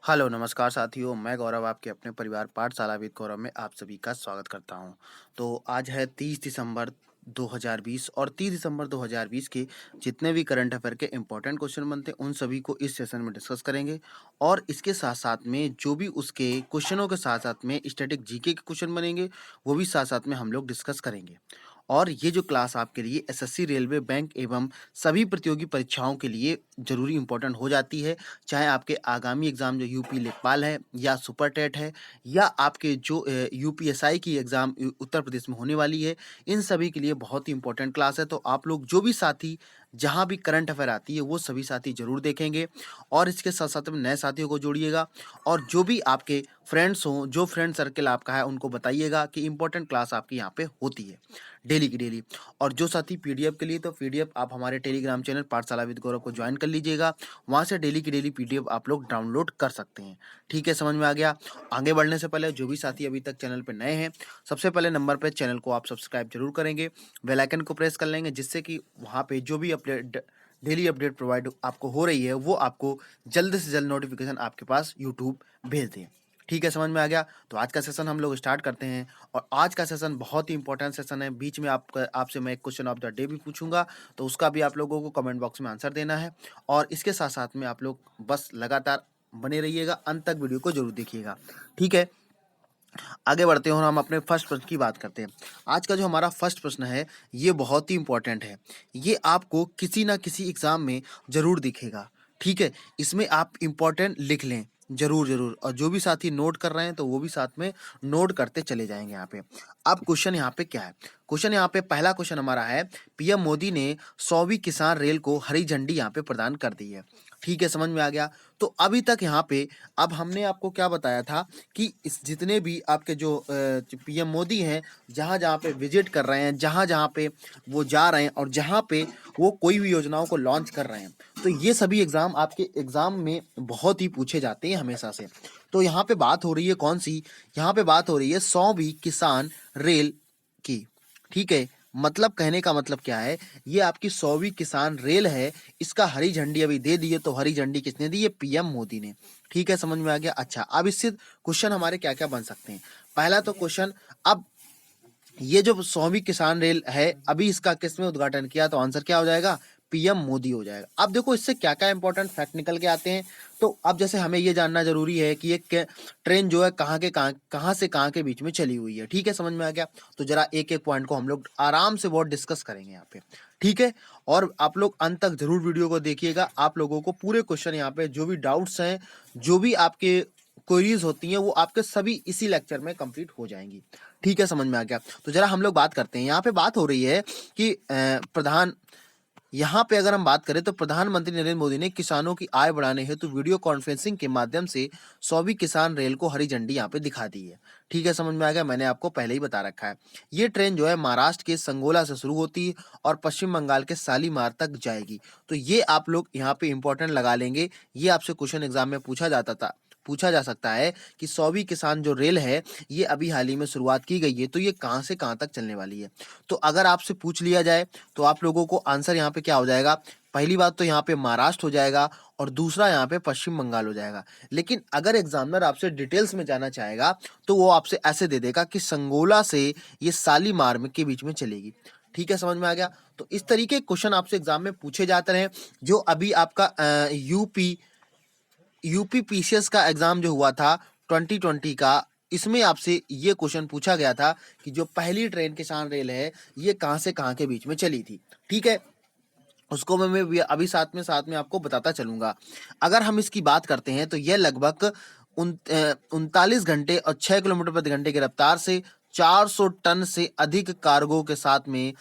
Hello, नमस्कार साथियों, मैं गौरव आपके अपने परिवार पाठशाला विद गौरव में आप सभी का स्वागत करता हूं। तो आज है 30 दिसंबर 2020 और 30 दिसंबर 2020 के जितने भी करंट अफेयर के इम्पोर्टेंट क्वेश्चन बनते हैं, उन सभी को इस सेशन में डिस्कस करेंगे और इसके साथ-साथ में जो भी उसके क्वेश्चनों के साथ-साथ में स्टैटिक जीके के क्वेश्चन बनेंगे, वो भी साथ-साथ में हम लोग डिस्कस करेंगे। और ये जो क्लास आपके लिए एसएससी, रेलवे, बैंक एवं सभी प्रतियोगी परीक्षाओं के लिए ज़रूरी इम्पोर्टेंट हो जाती है। चाहे आपके आगामी एग्ज़ाम जो यूपी लेखपाल है या सुपर टेट है या आपके जो यूपीएसआई की एग्ज़ाम उत्तर प्रदेश में होने वाली है, इन सभी के लिए बहुत ही इम्पोर्टेंट क्लास है। तो आप लोग जो भी साथी जहाँ भी करंट अफेयर आती है, वो सभी साथी ज़रूर देखेंगे और इसके साथ-साथ में नए साथियों को जोड़िएगा और जो भी आपके फ्रेंड्स हों, जो फ्रेंड सर्किल आपका है, उनको बताइएगा कि इम्पोर्टेंट क्लास आपकी यहाँ पे होती है, डेली की डेली। और जो साथी पीडीएफ के लिए, तो पीडीएफ आप हमारे टेलीग्राम चैनल पाठशाला विद गौरव को ज्वाइन कर लीजिएगा। वहाँ से डेली की डेली पीडीएफ आप लोग डाउनलोड कर सकते हैं। ठीक है, समझ में आ गया? आगे बढ़ने से पहले जो भी साथी अभी तक चैनल पे नए हैं, सबसे पहले नंबर पे चैनल को आप सब्सक्राइब ज़रूर करेंगे, बेल आइकन को प्रेस कर लेंगे जिससे कि वहाँ पे जो भी अपडेट डेली अपडेट प्रोवाइड आपको हो रही है, वो आपको जल्द से जल्द नोटिफ़िकेशन आपके पास यूट्यूब भेज दें। ठीक है, समझ में आ गया? तो आज का सेशन हम लोग स्टार्ट करते हैं और आज का सेशन बहुत ही इंपॉर्टेंट सेशन है। बीच में आपसे मैं एक क्वेश्चन ऑफ द डे भी पूछूंगा, तो उसका भी आप लोगों को कमेंट बॉक्स में आंसर देना है और इसके साथ साथ में आप लोग बस लगातार बने रहिएगा, अंत तक वीडियो को जरूर देखिएगा। ठीक है, आगे बढ़ते हैं और हम अपने फर्स्ट प्रश्न की बात करते हैं। आज का जो हमारा फर्स्ट प्रश्न है, ये बहुत ही इंपॉर्टेंट है। ये आपको किसी ना किसी एग्जाम में जरूर दिखेगा। ठीक है, इसमें आप इंपॉर्टेंट लिख लें जरूर जरूर, और जो भी साथी नोट कर रहे हैं तो वो भी साथ में नोट करते चले जाएंगे यहाँ पे। अब क्वेश्चन यहाँ पे क्या है? क्वेश्चन यहाँ पे पहला क्वेश्चन हमारा है, पीएम मोदी ने 100वीं किसान रेल को हरी झंडी यहाँ पे प्रदान कर दी है। ठीक है, समझ में आ गया? तो अभी तक यहाँ पे अब हमने आपको क्या बताया था कि इस जितने भी आपके जो पीएम मोदी हैं, जहाँ-जहाँ पे विजिट कर रहे हैं, जहाँ-जहाँ पे वो जा रहे हैं और जहाँ पे वो कोई भी योजनाओं को लॉन्च कर रहे हैं, तो ये सभी एग्ज़ाम आपके एग्ज़ाम में बहुत ही पूछे जाते हैं हमेशा से। तो यहाँ पे बात हो रही है कौन-सी? यहाँ पे बात हो रही है 100वीं किसान रेल की। ठीक है? मतलब कहने का मतलब क्या है? ये आपकी 100वीं किसान रेल है, इसका हरी झंडी अभी दे दी है, तो हरी झंडी किसने दी है? पीएम मोदी ने। ठीक है, समझ में आ गया? अच्छा, अब इससे क्वेश्चन हमारे क्या-क्या बन सकते हैं? पहला तो क्वेश्चन, अब ये जो 100वीं किसान रेल है, अभी इसका किसने उद्घाटन किया? तो आंसर क्या हो जाएगा? पीएम मोदी हो जाएगा। अब देखो इससे क्या-क्या इंपॉर्टेंट फैक्ट निकल के आते हैं। तो अब जैसे हमें ये जानना ज़रूरी है कि ये क ट्रेन जो है कहाँ से कहाँ के बीच में चली हुई है। ठीक है, समझ में आ गया? तो ज़रा एक-एक पॉइंट को हम लोग आराम से बहुत डिस्कस करेंगे यहाँ पे। ठीक है? और आप लोग अंत तक ज़रूर वीडियो को देखिएगा। आप लोगों को पूरे क्वेश्चन यहाँ पे जो भी डाउट्स हैं, जो भी आपके क्वेरीज़ होती हैं, वो आपके सभी इसी लेक्चर में कंप्लीट हो जाएँगी। ठीक है, समझ में आ गया? तो ज़रा हम लोग बात करते हैं। यहाँ पे बात हो रही है कि यहाँ पे अगर हम बात करें तो प्रधानमंत्री नरेंद्र मोदी ने किसानों की आय बढ़ाने हेतु वीडियो कॉन्फ्रेंसिंग के माध्यम से 100वीं किसान रेल को हरी झंडी यहाँ पे दिखा दी है। ठीक है, समझ में आ गया? मैंने आपको पहले ही बता रखा है। ये ट्रेन जो है महाराष्ट्र के संगोला से शुरू होती है और पश्चिम बंगाल के शालीमार तक जाएगी। तो ये आप लोग यहाँ पे इंपॉर्टेंट लगा लेंगे। ये आपसे क्वेश्चन एग्जाम में पूछा जा सकता है कि 100वीं किसान जो रेल है, ये अभी हाल ही में शुरुआत की गई है, तो ये कहाँ से कहाँ तक चलने वाली है? तो अगर आपसे पूछ लिया जाए तो आप लोगों को आंसर यहाँ पे क्या हो जाएगा? पहली बात तो यहाँ पे महाराष्ट्र हो जाएगा और दूसरा यहाँ पे पश्चिम बंगाल हो जाएगा। लेकिन अगर एग्जामिनर आपसे डिटेल्स में जानना चाहेगा, तो वो आपसे ऐसे दे देगा कि संगोला से ये शालीमार में के बीच में चलेगी। ठीक है, समझ में आ गया? तो इस तरीके के क्वेश्चन आपसे एग्जाम में पूछे जाते रहे। जो अभी आपका यूपी पीसीएस का एग्जाम जो हुआ था 2020 का, इसमें आपसे ये क्वेश्चन पूछा गया था कि जो पहली ट्रेन किसान रेल है, ये कहाँ से कहाँ के बीच में चली थी। ठीक है, उसको मैं भी अभी साथ में आपको बताता चलूंगा। अगर हम इसकी बात करते हैं तो यह लगभग 39 घंटे और 6 किलोमीटर प्रति घंटे की रफ्तार से 400 टन से अधिक कार्गो के साथ में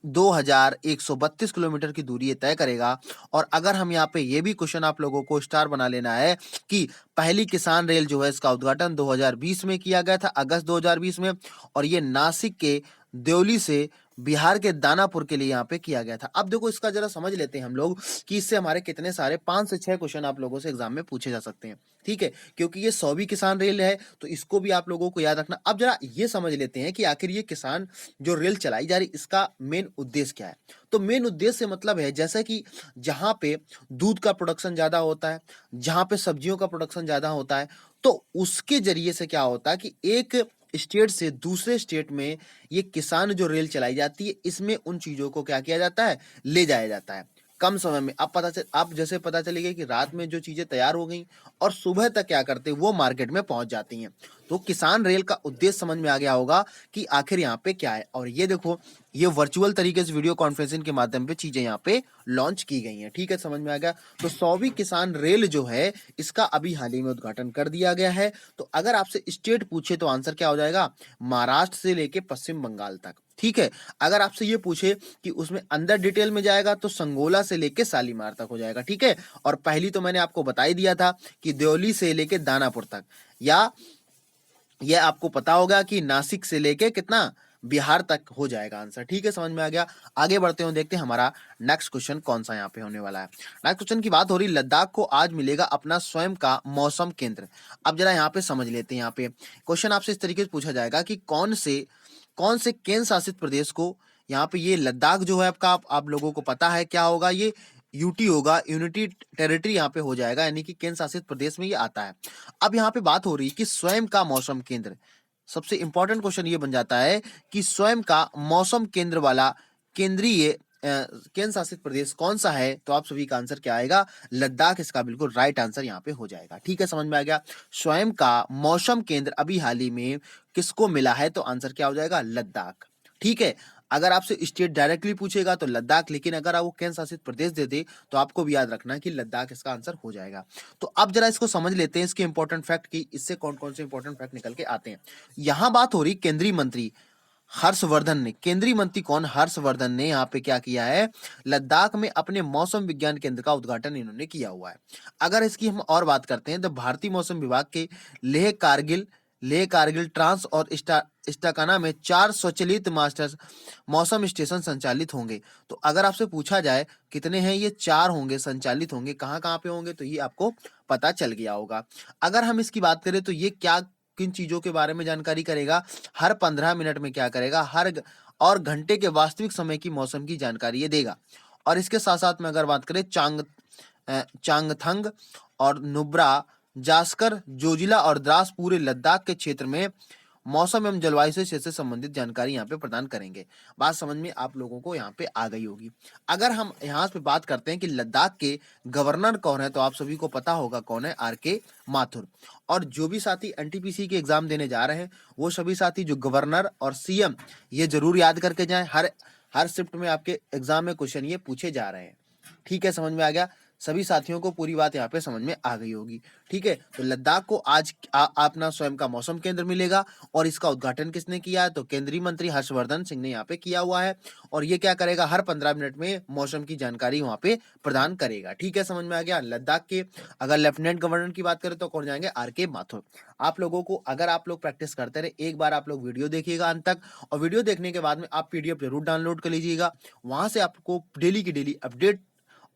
2132 किलोमीटर की दूरी ये तय करेगा। और अगर हम यहाँ पे ये भी क्वेश्चन आप लोगों को स्टार बना लेना है कि पहली किसान रेल जो है, इसका उद्घाटन 2020 में किया गया था, अगस्त 2020 में, और ये नासिक के देवली से बिहार के दानापुर के लिए यहाँ पे किया गया था। अब देखो इसका जरा समझ लेते हैं हम लोग कि इससे हमारे कितने सारे 5 से 6 क्वेश्चन आप लोगों से एग्जाम में पूछे जा सकते हैं, ठीक है, क्योंकि ये 100वीं किसान रेल है तो इसको भी आप लोगों को याद रखना। अब जरा ये समझ लेते हैं कि आखिर ये किसान जो रेल चलाई जा रही इसका मेन उद्देश्य क्या है। तो मेन उद्देश्य मतलब है जैसा कि जहाँ पे दूध का प्रोडक्शन ज्यादा होता है, जहाँ पे सब्जियों का प्रोडक्शन ज्यादा होता है, तो उसके जरिए से क्या होता है कि एक स्टेट से दूसरे स्टेट में ये किसान जो रेल चलाई जाती है इसमें उन चीजों को क्या किया जाता है, ले जाया जाता है कम समय में। अब जैसे पता चलेगा कि रात में जो चीजें तैयार हो गई और सुबह तक क्या करते हैं वो मार्केट में पहुंच जाती हैं। तो किसान रेल का उद्देश्य समझ में आ गया होगा कि आखिर यहाँ पे क्या है। और ये देखो ये वर्चुअल तरीके से वीडियो कॉन्फ्रेंसिंग के माध्यम पे चीजें यहाँ पे लॉन्च की गई हैं, ठीक है, समझ में आ गया। तो 100वीं किसान रेल जो है इसका अभी हाल ही में उद्घाटन कर दिया गया है। तो अगर आपसे स्टेट पूछे तो आंसर क्या हो जाएगा, महाराष्ट्र से लेके पश्चिम बंगाल तक, ठीक है। अगर आपसे ये पूछे कि उसमें अंदर डिटेल में जाएगा तो संगोला से लेके शालीमार तक हो जाएगा, ठीक है। और पहली तो मैंने आपको बता ही दिया था कि देवली से लेके दानापुर तक, या ये आपको पता होगा कि नासिक से लेके कितना बिहार तक हो जाएगा आंसर, ठीक है, समझ में आ गया। आगे बढ़ते हैं, देखते हैं हमारा नेक्स्ट क्वेश्चन कौन सा यहाँ पे होने वाला है। नेक्स्ट क्वेश्चन की बात हो रही, लद्दाख को आज मिलेगा अपना स्वयं का मौसम केंद्र। अब जरा यहाँ पे समझ लेते हैं। यहाँ पे क्वेश्चन आपसे इस तरीके से पूछा जाएगा कि कौन से केंद्र शासित प्रदेश को, यहाँ पे ये लद्दाख जो है आपका, आप लोगों को पता है क्या होगा, ये यूटी होगा, यूनिटी टेरिटरी यहाँ पे हो जाएगा, यानी कि केंद्र शासित प्रदेश में ये आता है। अब यहाँ पे बात हो रही है कि स्वयं का मौसम केंद्र, सबसे इंपॉर्टेंट क्वेश्चन ये बन जाता है कि स्वयं का मौसम केंद्र वाला केंद्रीय केंद्र शासित प्रदेश कौन सा है। तो आप सभी का आंसर क्या आएगा, लद्दाख इसका बिल्कुल राइट आंसर यहाँ पे हो जाएगा, ठीक है, समझ में आ गया। स्वयं का मौसम केंद्र अभी हाल ही में किसको मिला है, तो आंसर क्या हो जाएगा, लद्दाख, ठीक है। अगर आपसे स्टेट डायरेक्टली पूछेगा तो लद्दाख, लेकिन अगर आप वो केंद्र शासित प्रदेश दे दे तो आपको भी याद रखना कि लद्दाख इसका आंसर हो जाएगा। तो अब जरा इसको समझ लेते हैं, इसके इंपॉर्टेंट फैक्ट की, इससे कौन कौन से इंपॉर्टेंट फैक्ट निकल के आते हैं। यहां बात हो रही केंद्रीय मंत्री हर्षवर्धन ने, केंद्रीय मंत्री कौन, हर्षवर्धन ने यहाँ पे क्या किया है, लद्दाख में अपने मौसम विज्ञान केंद्र का उद्घाटन इन्होंने किया हुआ है। अगर इसकी हम और बात करते हैं तो भारतीय मौसम विभाग के लेह कारगिल ट्रांस और इस्टाकाना में 4 स्वचालित मास्टर्स मौसम स्टेशन संचालित होंगे। तो अगर आपसे पूछा जाए कितने हैं, ये 4 होंगे, संचालित होंगे, कहाँ कहाँ पे होंगे, तो ये आपको पता चल गया होगा। अगर हम इसकी बात करें तो ये क्या किन चीजों के बारे में जानकारी करेगा, हर 15 मिनट में क्या करेगा, और घंटे के वास्तविक समय की मौसम की जानकारी ये देगा। और इसके साथ साथ में अगर बात करें चांगथंग और नुब्रा, जास्कर, जोजिला और द्रास पूरे लद्दाख के क्षेत्र में मौसम एवं जलवायु से संबंधित जानकारी यहाँ पे प्रदान करेंगे। बात समझ में आप लोगों को यहाँ पे आ गई होगी। अगर हम यहाँ पे बात करते हैं कि लद्दाख के गवर्नर कौन है, तो आप सभी को पता होगा कौन है, आर.के. माथुर। और जो भी साथी एनटीपीसी के एग्जाम देने जा रहे हैं वो सभी साथी जो गवर्नर और सीएम, ये जरूर याद करके जाएं। हर शिफ्ट में आपके एग्जाम में क्वेश्चन ये पूछे जा रहे हैं, ठीक है, समझ में आ गया। सभी साथियों को पूरी बात यहाँ पे समझ में आ गई होगी, ठीक है। तो लद्दाख को आज अपना स्वयं का मौसम केंद्र मिलेगा और इसका उद्घाटन किसने किया है, तो केंद्रीय मंत्री हर्षवर्धन सिंह ने यहाँ पे किया हुआ है। और ये क्या करेगा, हर 15 मिनट में मौसम की जानकारी वहाँ पे प्रदान करेगा, ठीक है, समझ में आ गया। लद्दाख के अगर लेफ्टिनेंट गवर्नर की बात करें तो कौन जाएंगे, आर.के. माथुर। आप लोगों को, अगर आप लोग प्रैक्टिस करते रहे, एक बार आप लोग वीडियो देखिएगा अंत तक, और वीडियो देखने के बाद में आप पीडीएफ जरूर डाउनलोड कर लीजिएगा। वहां से आपको डेली की डेली अपडेट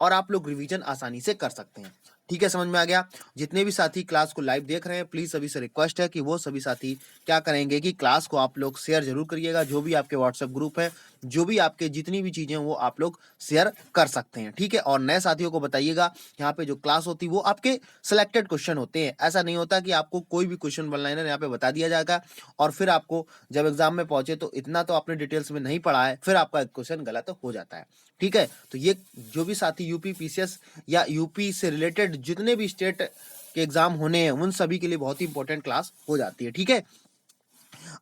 और आप लोग रिवीजन आसानी से कर सकते हैं, ठीक है, समझ में आ गया। जितने भी साथी क्लास को लाइव देख रहे हैं, प्लीज सभी से रिक्वेस्ट है कि वो सभी साथी क्या करेंगे कि क्लास को आप लोग शेयर जरूर करिएगा। जो भी आपके व्हाट्सएप ग्रुप है, जो भी आपके जितनी भी चीजें वो आप लोग शेयर कर सकते हैं, ठीक है। और नए साथियों को बताइएगा, यहाँ पे जो क्लास होती है वो आपके सिलेक्टेड क्वेश्चन होते हैं। ऐसा नहीं होता कि आपको कोई भी क्वेश्चन वन लाइनर यहाँ पे बता दिया जाएगा और फिर आपको जब एग्जाम में पहुंचे तो इतना तो आपने डिटेल्स में नहीं पढ़ा है, फिर आपका क्वेश्चन गलत हो जाता है, ठीक है। तो ये जो भी साथी यूपी पीसीएस या यूपी से रिलेटेड जितने भी स्टेट के एग्जाम होने हैं उन सभी के लिए बहुत ही इंपॉर्टेंट क्लास हो जाती है, ठीक है।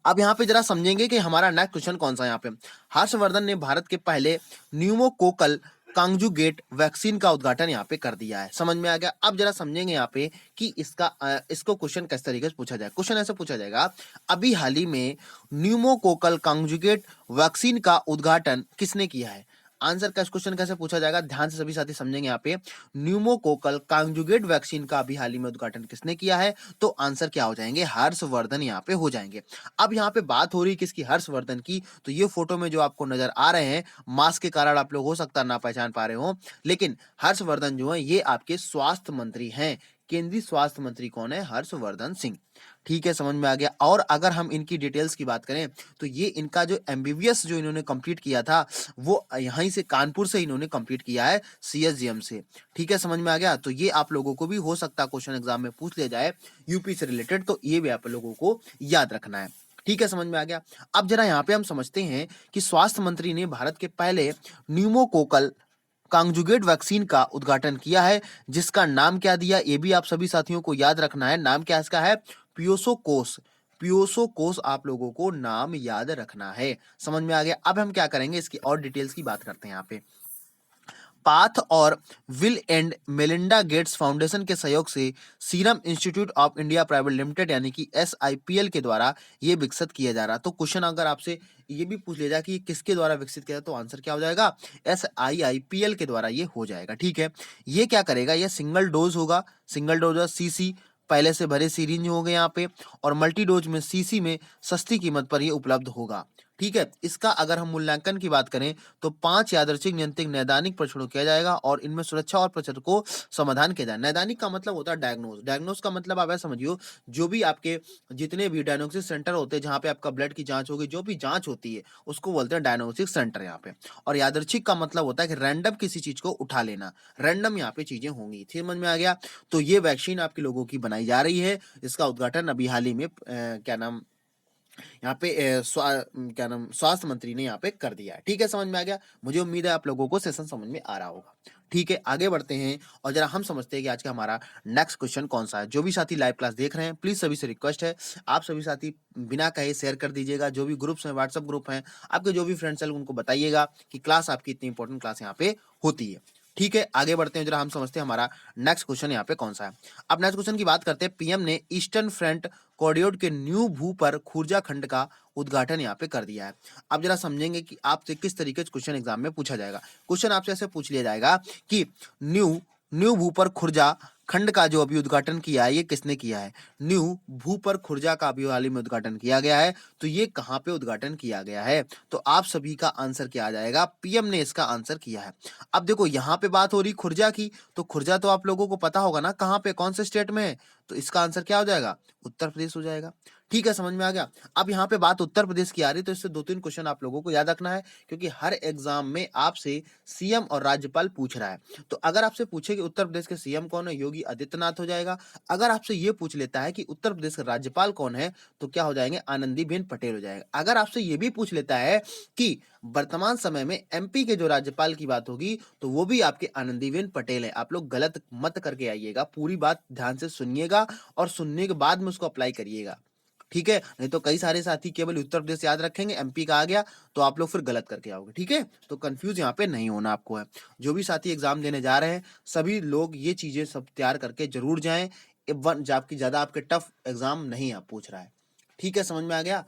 अब यहाँ पे जरा समझेंगे कि हमारा नेक्स्ट क्वेश्चन कौन सा है। यहाँ पे हर्षवर्धन ने भारत के पहले न्यूमोकोकल कांजुगेट वैक्सीन का उद्घाटन यहाँ पे कर दिया है, समझ में आ गया। अब जरा समझेंगे यहाँ पे कि इसको क्वेश्चन किस तरीके से पूछा जाए। क्वेश्चन ऐसे पूछा जाएगा, अभी हाल ही में न्यूमोकोकल कांजुगेट वैक्सीन का उद्घाटन किसने किया है। आंसर का इस क्वेश्चन कैसे पूछा जाएगा, ध्यान से सभी साथी समझेंगे। यहाँ पे न्यूमोकोकल कांजुगेट वैक्सीन का अभी हाल ही में उद्घाटन किसने किया है, तो आंसर क्या हो जाएंगे, हर्षवर्धन यहाँ पे हो जाएंगे। अब यहाँ पे बात हो रही है किसकी, हर्षवर्धन की। तो ये फोटो में जो आपको नजर आ रहे हैं, मास्क के कारण आप लोग हो सकता ना पहचान पा रहे हो, लेकिन हर्षवर्धन जो है ये आपके स्वास्थ्य मंत्री हैं। केंद्रीय स्वास्थ्य मंत्री कौन है, हर्षवर्धन सिंह। ठीक है, समझ में आ गया। और अगर हम इनकी डिटेल्स की बात करें तो ये इनका जो एमबीबीएस जो इन्होंने कंप्लीट किया था वो यहीं से कानपुर से इन्होंने कंप्लीट किया है, सीएसजीएम से। ठीक है, समझ में आ गया। तो ये आप लोगों को भी हो सकता है क्वेश्चन एग्जाम में पूछ लिया जाए यूपी से रिलेटेड, तो ये भी आप लोगों को याद रखना है। ठीक है, समझ में आ गया। अब जरा यहाँ पे हम समझते हैं कि स्वास्थ्य मंत्री ने भारत के पहले न्यूमोकोकल कांजुगेट वैक्सीन का उद्घाटन किया है, जिसका नाम क्या दिया ये भी आप सभी साथियों को याद रखना है। नाम क्या इसका है, पियोसोकोस। पियोसोकोस आप लोगों को नाम याद रखना है। समझ में आ गया। अब हम क्या करेंगे, इसकी और डिटेल्स की बात करते हैं। यहाँ पे पाथ और will and Melinda Gates foundation के सहयोग से serum institute of India private limited यानी कि SIPL के द्वारा ये विकसित किया जा रहा। तो क्वेश्चन अगर आपसे ये भी पूछ लिया जाए कि ये किसके द्वारा विकसित किया, तो आंसर क्या हो जाएगा, SIPL के द्वारा ये हो जाएगा। ठीक है, ये क्या करेगा, ये सिंगल डोज होगा, सिंगल डोज CC पहले से भरे सीरिंज होंगे यहाँ पे, और मल्टी डोज में CC में सस्ती कीमत पर ये उपलब्ध होगा। ठीक है, इसका अगर हम मूल्यांकन की बात करें तो 5 यादृच्छिक नियंत्रित नैदानिक परीक्षणों किया जाएगा और इनमें सुरक्षा और प्रचार को समाधान किया जाए। नैदानिक का मतलब होता है डायग्नोज। डायग्नोज का मतलब आप ऐसा समझियो, जो भी आपके जितने भी डायग्नोस्टिक सेंटर होते हैं जहाँ पे आपका ब्लड की जांच होगी, जो भी जांच होती है उसको बोलते हैं डायग्नोस्टिक सेंटर यहाँ पे। और यादृच्छिक का मतलब होता है कि रैंडम किसी चीज को उठा लेना, रैंडम यहाँ पे चीजें होंगी। समझ में आ गया। तो ये वैक्सीन आपके लोगों की बनाई जा रही है, इसका उद्घाटन अभी हाल ही में क्या नाम यहाँ पे क्या नाम स्वास्थ्य मंत्री ने यहाँ पे कर दिया है। ठीक है, समझ में आ गया। मुझे उम्मीद है आप लोगों को सेशन समझ में आ रहा होगा। ठीक है, आगे बढ़ते हैं और जरा हम समझते हैं कि आज का हमारा नेक्स्ट क्वेश्चन कौन सा है। जो भी साथी लाइव क्लास देख रहे हैं, प्लीज सभी से रिक्वेस्ट है, आप सभी साथी बिना कहे शेयर कर दीजिएगा। जो भी ग्रुप्स हैं, व्हाट्सएप ग्रुप हैं, आपके जो भी फ्रेंड्स हैं उनको बताइएगा कि क्लास आपकी इतनी इंपॉर्टेंट क्लास यहाँ पे होती है। ठीक है, आगे बढ़ते हैं, जरा हम समझते हैं हमारा नेक्स्ट क्वेश्चन यहाँ पे कौन सा है। अब नेक्स्ट क्वेश्चन की बात करते हैं। पीएम ने ईस्टर्न फ्रंट कॉरिडोर के न्यू भू पर खुर्जा खंड का उद्घाटन यहाँ पे कर दिया है। अब जरा समझेंगे कि आपसे किस तरीके से क्वेश्चन एग्जाम में पूछा जाएगा। क्वेश्चन आपसे ऐसे पूछ लिया जाएगा कि न्यू न्यू भू पर खुर्जा खंड का जो अभी उद्घाटन किया है ये किसने किया है। न्यू भू पर खुर्जा का अभी हाल ही में उद्घाटन किया गया है, तो ये कहाँ पे उद्घाटन किया गया है, तो आप सभी का आंसर क्या आ जाएगा, पीएम ने इसका आंसर किया है। अब देखो यहाँ पे बात हो रही खुर्जा की, तो खुर्जा तो आप लोगों को पता होगा ना कहाँ पे, कौन से स्टेट में है, तो इसका आंसर क्या हो जाएगा, उत्तर प्रदेश हो जाएगा। ठीक है, समझ में आ गया। अब यहाँ पे बात उत्तर प्रदेश की आ रही, तो इससे 2-3 क्वेश्चन आप लोगों को याद रखना है, क्योंकि हर एग्जाम में आपसे सीएम और राज्यपाल पूछ रहा है। तो अगर आपसे पूछे कि उत्तर प्रदेश के सीएम कौन है, योगी आदित्यनाथ हो जाएगा। अगर आपसे ये पूछ लेता है कि उत्तर प्रदेश का राज्यपाल कौन है, तो क्या हो जाएंगे, आनंदीबेन पटेल हो जाएगा। अगर आपसे ये भी पूछ लेता है कि वर्तमान समय में एमपी के जो राज्यपाल की बात होगी, तो वो भी आपके आनंदीबेन पटेल है। आप लोग गलत मत करके आइएगा, पूरी बात ध्यान से सुनिएगा और सुनने के बाद में उसको अप्लाई करिएगा। ठीक है, नहीं तो कई सारे साथी केवल उत्तर प्रदेश याद रखेंगे, एमपी का आ गया तो आप लोग फिर गलत करके आओगे। ठीक है, तो कंफ्यूज यहाँ पे नहीं होना आपको है। जो भी साथी एग्जाम देने जा रहे हैं, सभी लोग ये चीजें सब तैयार करके जरूर जाएं। जबकि ज्यादा आपके टफ एग्जाम नहीं आप पूछ रहा है। ठीक है, समझ में आ गया।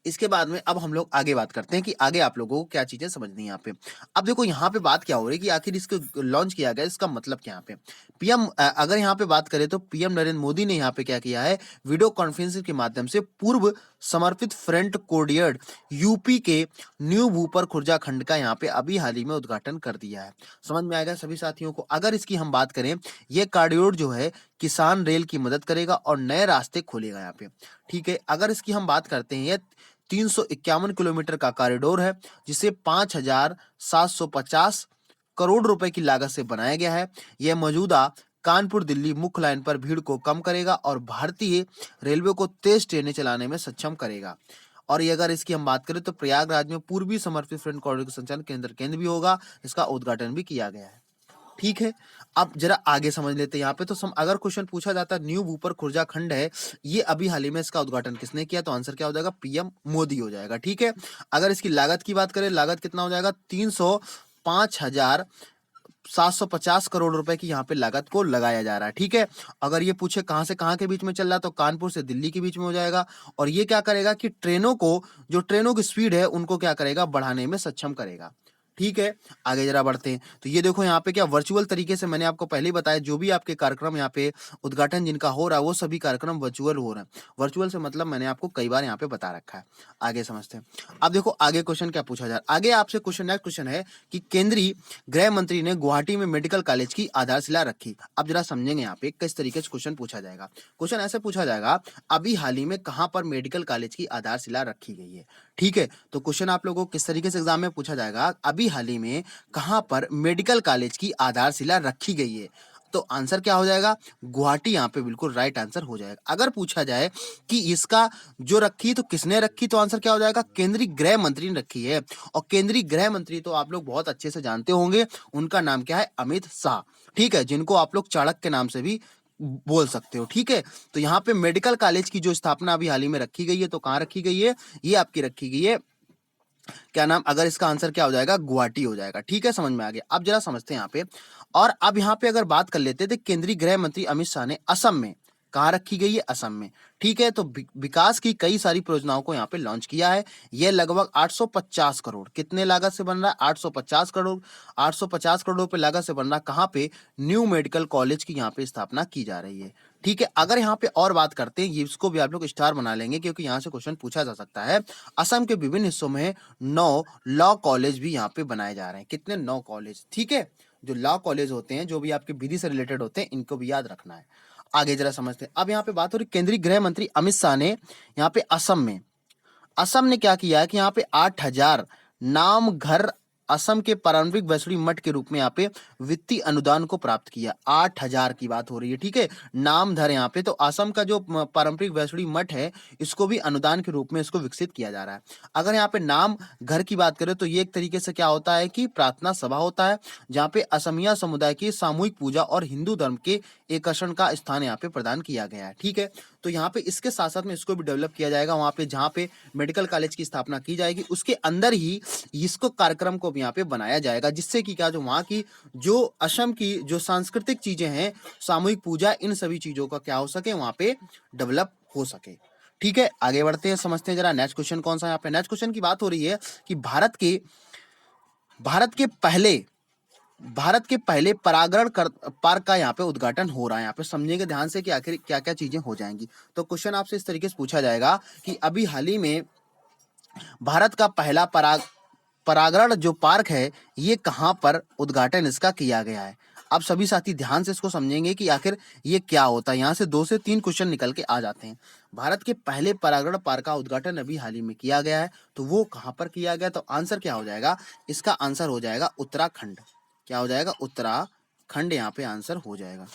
इसके बाद में अब हम लोग आगे बात करते हैं कि आगे आप लोगों को क्या चीजें समझनी है यहाँ पे। अब देखो यहाँ पे बात क्या हो रही है कि आखिर इसको लॉन्च किया गया, इसका मतलब क्या यहाँ पे। पीएम अगर यहाँ पे बात करें तो पीएम नरेंद्र मोदी ने यहाँ पे क्या किया है, वीडियो कॉन्फ्रेंसिंग के माध्यम से पूर्व समर्पित फ्रंट कोरिडोर यूपी के न्यू भूपर खुर्जा खंड का यहाँ पे अभी हाल ही में उद्घाटन कर दिया है। समझ में आएगा सभी साथियों को। अगर इसकी हम बात करें, ये कॉरिडोर जो है किसान रेल की मदद करेगा और नए रास्ते खोलेगा यहाँ पे। ठीक है, अगर इसकी हम बात करते हैं, 351 किलोमीटर का कॉरिडोर है, जिसे 5,750 करोड़ रुपए की लागत से बनाया गया है। यह मौजूदा कानपुर दिल्ली मुख्य लाइन पर भीड़ को कम करेगा और भारतीय रेलवे को तेज ट्रेनें चलाने में सक्षम करेगा। और ये अगर इसकी हम बात करें तो प्रयागराज में पूर्वी समर्पित फ्रंट कॉरिडोर का संचालन केंद्र भी होगा, इसका उद्घाटन भी किया गया है। ठीक है, अब जरा आगे समझ लेते हैं यहाँ पे। तो अगर क्वेश्चन पूछा जाता है न्यू भूपर खुर्जा खंड है, ये अभी हाल ही में इसका उद्घाटन किसने किया, तो आंसर क्या हो जाएगा, पीएम मोदी हो जाएगा। ठीक है, अगर इसकी लागत की बात करें, लागत कितना हो जाएगा, 305,750 करोड़ रुपए की यहाँ पे लागत को लगाया जा रहा है। ठीक है, अगर ये पूछे कहां से कहां के बीच में चल रहा है, तो कानपुर से दिल्ली के बीच में हो जाएगा। और ये क्या करेगा कि ट्रेनों की स्पीड है उनको क्या करेगा, बढ़ाने में सक्षम करेगा। ठीक है, आगे जरा बढ़ते हैं। तो ये देखो यहाँ पे क्या वर्चुअल तरीके से मैंने आपको पहले ही बताया, जो भी आपके कार्यक्रम यहाँ पे उद्घाटन जिनका हो रहा है वो सभी कार्यक्रम वर्चुअल हो रहे हैं। वर्चुअल से मतलब मैंने आपको कई बार यहाँ पे बता रखा है। आगे समझते हैं। अब देखो आगे क्वेश्चन क्या पूछा जा रहा है। आगे आपसे क्वेश्चन नेक्स्ट क्वेश्चन है कि केंद्रीय गृह मंत्री ने गुवाहाटी में मेडिकल कॉलेज की आधारशिला रखी। अब जरा समझेंगे यहाँ पे किस तरीके से क्वेश्चन पूछा जाएगा। क्वेश्चन ऐसे पूछा जाएगा, अभी हाल ही में कहाँ पर मेडिकल कॉलेज की आधारशिला रखी गई है। ठीक है, तो क्वेश्चन आप लोगों को किस तरीके से एग्जाम में पूछा जाएगा, अभी हाल ही में कहां पर मेडिकल कॉलेज की आधारशिला रखी गई है। तो आंसर क्या हो जाएगा, गुवाहाटी यहाँ पे बिल्कुल राइट आंसर हो जाएगा। अगर पूछा जाए कि इसका जो रखी तो किसने रखी, तो आंसर क्या हो जाएगा, केंद्रीय गृह मंत्री ने रखी है। और केंद्रीय गृह मंत्री तो आप लोग बहुत अच्छे से जानते होंगे, उनका नाम क्या है, अमित शाह। ठीक है, जिनको आप लोग चाणक्य के नाम से भी बोल सकते हो। ठीक है, तो यहाँ पे मेडिकल कॉलेज की जो स्थापना अभी हाल ही में रखी गई है, तो कहाँ रखी गई है, ये आपकी रखी गई है, क्या नाम, अगर इसका आंसर क्या हो जाएगा, गुवाहाटी हो जाएगा। ठीक है, समझ में आ गया। अब जरा समझते हैं यहाँ पे। और अब यहाँ पे अगर बात कर लेते थे, केंद्रीय गृह मंत्री अमित शाह ने असम में कहाँ रखी गई है, असम में। ठीक है, तो विकास की कई सारी परियोजनाओं को यहाँ पे लॉन्च किया है। ये लगभग 850 करोड़, कितने लागत से बन रहा है, 850 करोड़, 850 करोड़ रुपए लागत से बन रहा है। कहाँ पे, न्यू मेडिकल कॉलेज की यहाँ पे स्थापना की जा रही है। ठीक है, अगर यहाँ पे और बात करते हैं, ये इसको भी आप लोग स्टार बना लेंगे क्योंकि यहाँ से क्वेश्चन पूछा जा सकता है। असम के विभिन्न हिस्सों में 9 लॉ कॉलेज भी यहाँ पे बनाए जा रहे हैं। कितने, 9 कॉलेज। ठीक है, जो लॉ कॉलेज होते हैं, जो भी आपके विधि से रिलेटेड होते हैं, इनको भी याद रखना है। आगे जरा समझते हैं। अब यहाँ पे बात हो रही, केंद्रीय गृह मंत्री अमित शाह ने यहाँ पे असम ने क्या किया है कि यहाँ पे 8,000 नाम घर असम के पारंपरिक वैष्णवी मठ के रूप में यहाँ पे वित्तीय अनुदान को प्राप्त किया। 8,000 की बात हो रही है। ठीक है, नामधर यहाँ पे, तो असम का जो पारंपरिक वैष्णवी मठ है, इसको भी अनुदान के रूप में इसको विकसित किया जा रहा है। अगर यहाँ पे नाम घर की बात करें, तो ये एक तरीके से क्या होता है कि प्रार्थना सभा होता है, जहाँ पे असमिया समुदाय की सामूहिक पूजा और हिंदू धर्म के एकर्षण का स्थान यहाँ पे प्रदान किया गया है। ठीक है, तो यहाँ पे इसके साथ साथ में इसको भी डेवलप किया जाएगा। वहाँ पे जहाँ पे मेडिकल कॉलेज की स्थापना की जाएगी, उसके अंदर ही इसको कार्यक्रम को भी यहाँ पे बनाया जाएगा, जिससे कि क्या, जो वहाँ की जो असम की जो सांस्कृतिक चीजें हैं, सामूहिक पूजा, इन सभी चीजों का क्या हो सके, वहाँ पे डेवलप हो सके। ठीक है, आगे बढ़ते हैं, समझते हैं जरा नेक्स्ट क्वेश्चन कौन सा। यहाँ पे नेक्स्ट क्वेश्चन की बात हो रही है कि भारत के पहले परागण पार्क का यहाँ पे उद्घाटन हो रहा है। यहाँ पे समझेंगे ध्यान से कि आखिर क्या क्या चीजें हो जाएंगी। तो क्वेश्चन आपसे इस तरीके से पूछा जाएगा कि अभी हाल ही में भारत का पहला परागण जो पार्क है, ये कहाँ पर उद्घाटन इसका किया गया है। अब सभी साथी ध्यान से इसको समझेंगे कि आखिर ये क्या होता है। यहाँ से 2 से 3 क्वेश्चन निकल के आ जाते हैं। भारत के पहले परागण पार्क का उद्घाटन अभी हाल ही में किया गया है, तो वो कहाँ पर किया गया, तो आंसर क्या हो जाएगा, इसका आंसर हो जाएगा उत्तराखंड। क्या हो जाएगा, उत्तराखंड यहाँ पे आंसर हो जाएगा।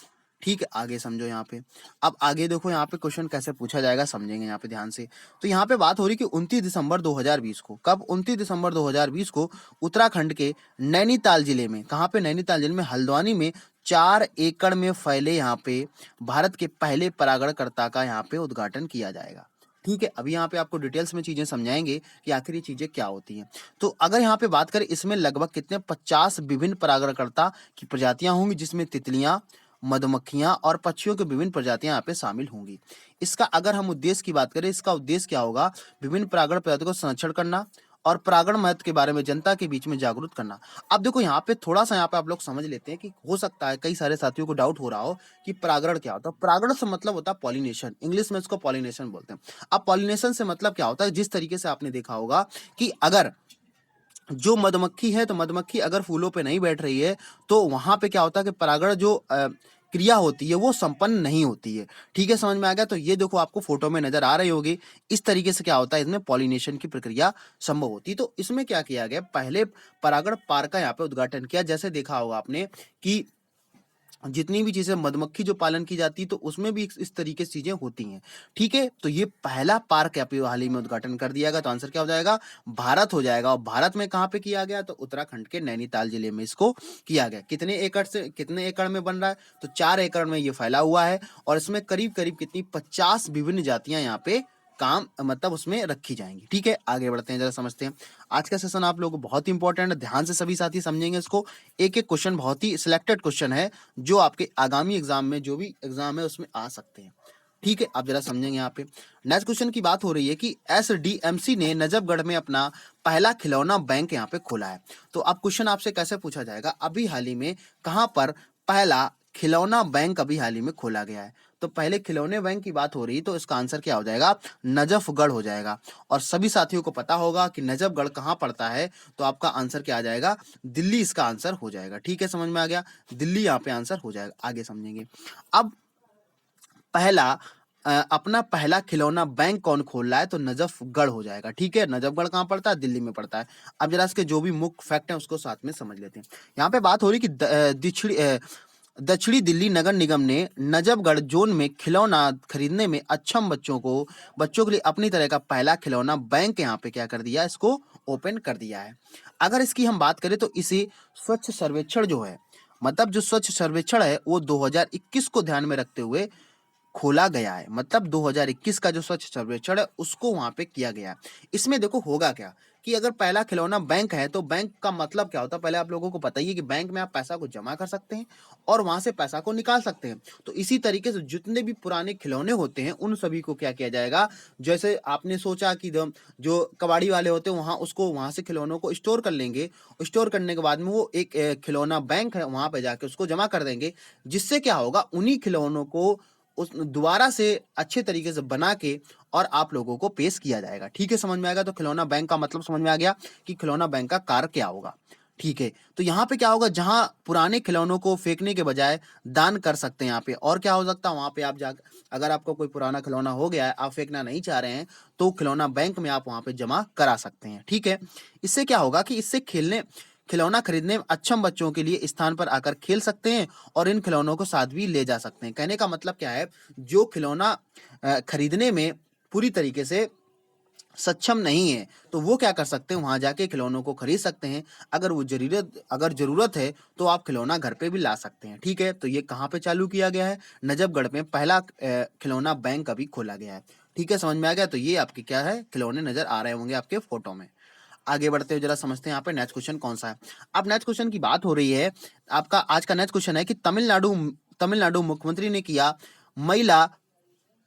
ठीक है, आगे समझो यहाँ पे। अब आगे देखो यहाँ पे क्वेश्चन कैसे पूछा जाएगा, समझेंगे यहाँ पे ध्यान से। तो यहाँ पे बात हो रही कि 29 दिसंबर 2020 को, कब, 29 दिसंबर 2020 को उत्तराखंड के नैनीताल जिले में, कहाँ पे, नैनीताल जिले में हल्द्वानी में 4 एकड़ में फैले यहाँ पे भारत के पहले परागणकर्ता का यहाँ पे उद्घाटन किया जाएगा। ठीक है, अभी यहाँ पे आपको डिटेल्स में चीजें समझाएंगे कि आखिर ये चीजें क्या होती हैं। तो अगर यहाँ पे बात करें, इसमें लगभग कितने 50 विभिन्न परागणकर्ता की प्रजातियां होंगी, जिसमें तितलियां, मधुमक्खियां और पक्षियों की विभिन्न प्रजातियां यहाँ पे शामिल होंगी। इसका अगर हम उद्देश्य की बात करें, इसका उद्देश्य क्या होगा, विभिन्न परागण प्रजातियों को संरक्षण करना और परागण महत्व के बारे में जनता के बीच में जागरूक करना। अब देखो यहाँ पे थोड़ा सा यहाँ पे आप लोग समझ लेते हैं कि हो सकता है कई सारे साथियों को डाउट हो रहा हो कि परागण क्या होता है। परागण से मतलब होता है पॉलिनेशन, इंग्लिश में इसको पॉलिनेशन बोलते हैं। अब पॉलिनेशन से मतलब क्या होता है, जिस तरीके से आपने देखा होगा कि अगर जो मधुमक्खी है, तो मधुमक्खी अगर फूलों पे नहीं बैठ रही है, तो वहां पे क्या होता है कि परागण जो क्रिया होती है वो संपन्न नहीं होती है। ठीक है, समझ में आ गया। तो ये देखो आपको फोटो में नजर आ रही होगी, इस तरीके से क्या होता है, इसमें पॉलिनेशन की प्रक्रिया संभव होती है। तो इसमें क्या किया गया, पहले परागण पार्क का यहाँ पे उद्घाटन किया। जैसे देखा होगा आपने कि जितनी भी चीजें मधुमक्खी जो पालन की जाती है, तो उसमें भी इस तरीके से चीजें होती हैं। ठीक है, तो ये पहला पार्क यहाँ पे हाल ही में उद्घाटन कर दिया गया, तो आंसर क्या हो जाएगा, भारत हो जाएगा। और भारत में कहाँ पे किया गया, तो उत्तराखंड के नैनीताल जिले में इसको किया गया। कितने एकड़ में बन रहा है, तो 4 एकड़ में ये फैला हुआ है। और इसमें करीब करीब कितनी 50 विभिन्न जातियां यहाँ पे काम मतलब उसमें रखी जाएंगी। ठीक है, आगे बढ़ते हैं, जरा समझते हैं। आज का सेशन आप लोगों को बहुत इंपॉर्टेंट है, ध्यान से सभी साथी समझेंगे इसको। एक एक क्वेश्चन बहुत ही सिलेक्टेड क्वेश्चन है, जो आपके आगामी एग्जाम में, जो भी एग्जाम है उसमें आ सकते हैं। ठीक है, आप जरा समझेंगे यहाँ पे। नेक्स्ट क्वेश्चन की बात हो रही है कि एसडीएमसी ने नजफगढ़ में अपना पहला खिलौना बैंक यहाँ पे खोला है। तो अब क्वेश्चन आपसे कैसे पूछा जाएगा, अभी हाल ही में कहाँ पर पहला खिलौना बैंक अभी हाल ही में खोला गया है। तो पहले खिलौने बैंक की बात हो रही, तो इसका आंसर क्या हो जाएगा, नजफगढ़ हो जाएगा। और सभी साथियों को पता होगा कि नजफगढ़ कहाँ पड़ता है, तो आपका आंसर क्या आ जाएगा, दिल्ली इसका आंसर हो जाएगा। ठीक है, समझ में आ गया, दिल्ली यहाँ पे आंसर हो जाएगा। आगे समझेंगे। अब पहला अपना पहला खिलौना बैंक कौन खोल रहा है, तो नजफगढ़ हो जाएगा। ठीक है, नजफगढ़ कहाँ पड़ता है, दिल्ली में पड़ता है। अब जरा इसके जो भी मुख्य फैक्ट है उसको साथ में समझ लेते हैं। यहाँ पे बात हो रही कि दक्षिणी दिल्ली नगर निगम ने नजफगढ़ जोन में खिलौना खरीदने में अक्षम बच्चों के लिए अपनी तरह का पहला खिलौना बैंक यहाँ पे क्या कर दिया, इसको ओपन कर दिया है। अगर इसकी हम बात करें तो इसे स्वच्छ सर्वेक्षण जो है, मतलब जो स्वच्छ सर्वेक्षण है वो 2021 को ध्यान में रखते हुए खोला गया है। मतलब 2021 का जो स्वच्छ सर्वेक्षण है उसको वहां पे किया गया है। इसमें देखो होगा क्या कि अगर पहला खिलौना बैंक है तो बैंक का मतलब क्या होता है, पहले आप लोगों को पता ही है कि बैंक में आप पैसा को जमा कर सकते हैं और वहां से पैसा को निकाल सकते हैं। तो इसी तरीके से जितने भी पुराने खिलौने होते हैं उन सभी को क्या किया जाएगा, जैसे आपने सोचा कि जो कबाड़ी वाले होते हैं वहां उसको वहां से खिलौनों को स्टोर कर लेंगे, स्टोर करने के बाद में वो एक खिलौना बैंक है वहां पे जाके उसको जमा कर देंगे, जिससे क्या होगा, उन्हीं खिलौनों को उस दोबारा से अच्छे तरीके से बना के और आप लोगों को पेश किया जाएगा। ठीक है, समझ में आएगा। तो खिलौना बैंक का मतलब समझ में आ गया कि खिलौना बैंक का कार्य क्या होगा। ठीक है, तो यहाँ पे क्या होगा, जहां पुराने खिलौनों को फेंकने के बजाय दान कर सकते हैं यहाँ पे, और क्या हो सकता है वहां पे आप जा, अगर आपका कोई पुराना खिलौना हो गया है आप फेंकना नहीं चाह रहे हैं तो खिलौना बैंक में आप वहां पे जमा करा सकते हैं। ठीक है, इससे क्या होगा कि इससे खिलौना खरीदने में अक्षम बच्चों के लिए स्थान पर आकर खेल सकते हैं और इन खिलौनों को साथ भी ले जा सकते हैं। कहने का मतलब क्या है, जो खिलौना खरीदने में पूरी तरीके से सक्षम नहीं है तो वो क्या कर सकते हैं, वहां जाके खिलौनों को खरीद सकते हैं। अगर जरूरत है तो आप खिलौना घर पे भी ला सकते हैं। ठीक है, तो ये कहाँ पे चालू किया गया है, नजफगढ़ में पहला खिलौना बैंक अभी खोला गया है। ठीक है, समझ में आ गया। तो ये आपके क्या है, खिलौने नजर आ रहे होंगे आपके फोटो में। आगे बढ़ते हुए जरा समझते हैं यहाँ पे नेक्स्ट क्वेश्चन कौन सा है। अब नेक्स्ट क्वेश्चन की बात हो रही है, आपका आज का नेक्स्ट क्वेश्चन है कि तमिलनाडु मुख्यमंत्री ने किया महिला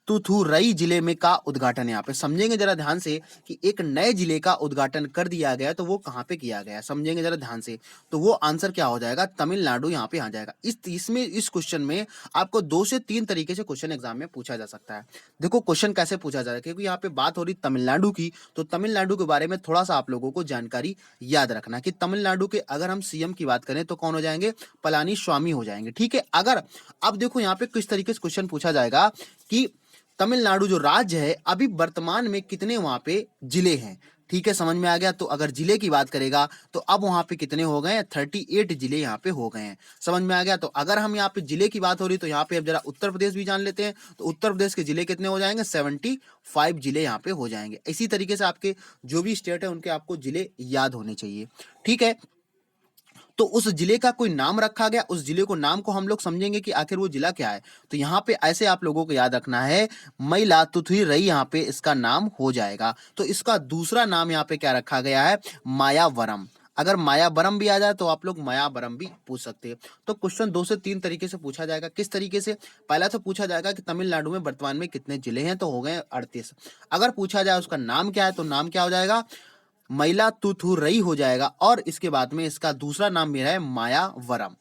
तुथुरई जिले में का उद्घाटन। यहाँ पे समझेंगे जरा ध्यान से कि एक नए जिले का उद्घाटन कर दिया गया, तो वो कहाँ पे किया गया, समझेंगे जरा ध्यान से। तो वो आंसर क्या हो जाएगा, तमिलनाडु यहाँ पे आ जाएगा। इस क्वेश्चन में आपको 2 से 3 तरीके से क्वेश्चन एग्जाम में पूछा जा सकता है। देखो क्वेश्चन कैसे पूछा जाएगा, क्योंकि यहाँ पे बात हो रही तमिलनाडु की, तो तमिलनाडु के बारे में थोड़ा सा आप लोगों को जानकारी याद रखना कि तमिलनाडु के अगर हम सीएम की बात करें तो कौन हो जाएंगे, पलानी स्वामी हो जाएंगे। ठीक है, अगर अब देखो यहाँ पे किस तरीके से क्वेश्चन पूछा जाएगा कि तमिलनाडु जो राज्य है अभी वर्तमान में कितने वहां पे जिले हैं। ठीक है, समझ में आ गया। तो अगर जिले की बात करेगा तो अब वहां पे कितने हो गए हैं, 38 जिले यहाँ पे हो गए हैं। समझ में आ गया। तो अगर हम यहाँ पे जिले की बात हो रही तो यहाँ पे अब जरा उत्तर प्रदेश भी जान लेते हैं, तो उत्तर प्रदेश के जिले कितने हो जाएंगे, 75 जिले यहाँ पे हो जाएंगे। इसी तरीके से आपके जो भी स्टेट है उनके आपको जिले याद होने चाहिए। ठीक है, तो उस जिले का कोई नाम रखा गया, उस जिले को नाम को हम लोग समझेंगे कि आखिर वो जिला क्या है। तो यहाँ पे ऐसे आप लोगों को याद रखना है, मयिलादुथुरई यहाँ पे इसका नाम हो जाएगा। तो इसका दूसरा नाम यहाँ पे क्या रखा गया है, मायावरम। अगर मायावरम भी आ जाए तो आप लोग मायावरम भी पूछ सकते हैं। तो क्वेश्चन 2 से 3 तरीके से पूछा जाएगा। किस तरीके से, पहला तो पूछा जाएगा कि तमिलनाडु में वर्तमान में कितने जिले हैं, तो हो गए 38। अगर पूछा जाए उसका नाम क्या है, तो नाम क्या हो जाएगा, मयिलादुथुरई हो जाएगा। और इसके बाद में इसका दूसरा नाम मेरा है मायावरम।